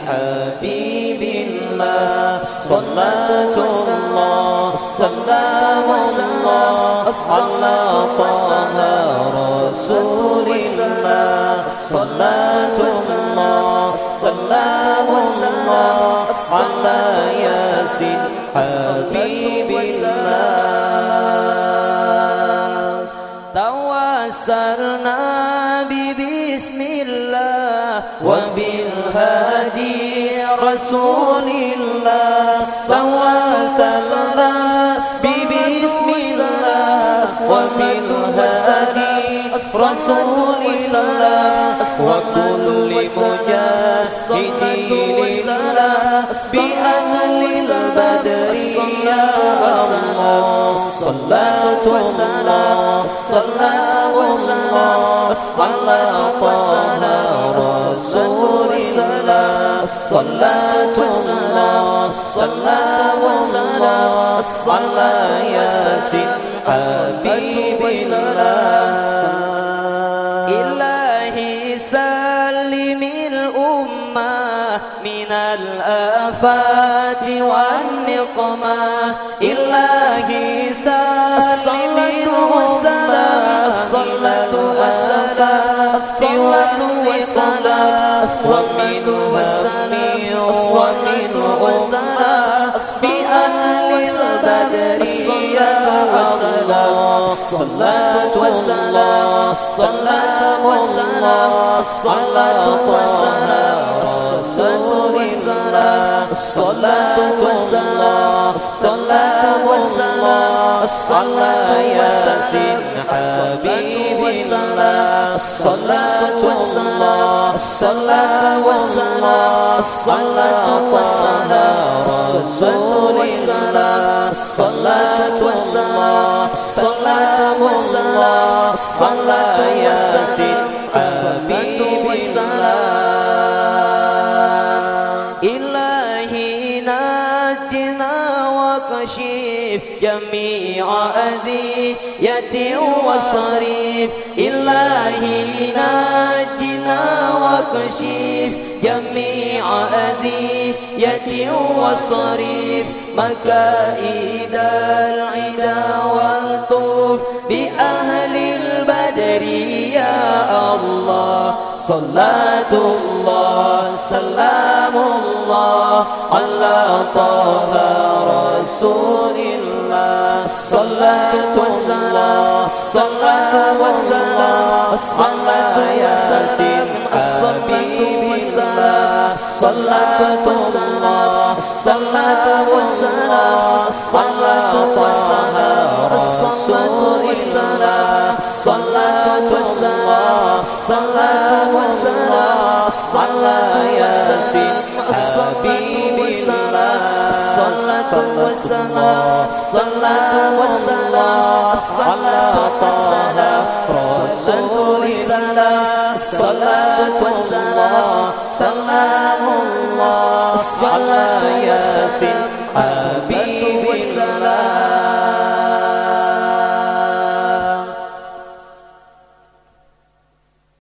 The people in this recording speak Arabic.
حبيب الله صلاة الله سلام الله على طه رسول الله صلاة الله سلام الله على ياسين حبيب الله توسلنا ببسم الله وبالهادي رسول الله توسلنا ببسم الله وبالهادي رسول الله وكل مجاهد لله بأهل البدر يا الله صلاة الله سلام الله على طه رسول الله صلاة الله سلام الله على ياسين حبيب الله إلهي سلم الأمة من الآفات والنقمة إلهي سلم الأمة الصلاة والسلام الصلاة والسلام الصمد والسميع الصمد والسلام بأهل البدر يا الله الصلاة والسلام الصلاة والسلام الصلاة والسلام الصلاة والسلام الصلاة والسلام الصلاة والسلام الصلاة ياسين حبيب الله الصلاة والسلام الصلاة والسلام الصلاة والسلام الصلاة والسلام الصلاة والسلام الصلاة والسلام الصلاة ياسين حبيب الله إلهي نجنا وكشف جميع أذية وصريف إلهي نجنا وكشف جميع أذية وصريف مكائد العدا والطوف بأهل البدر يا الله صلاة الله سلام الله على طه رسول الله الصلاة والسلام الصلاة والسلام الصلاة ياسين الصلاة والسلام الصلاة والسلام الصلاة والسلام الصلاة والسلام الصلاة والسلام الصلاة والسلام الصلاة والسلام الصلاة ياسين الحبيب الله الصلاة والسلام الصلاة والسلام الصلاة والسلام رسول الله الصلاة والسلام سلام الله الصلاة ياسين حبيب الله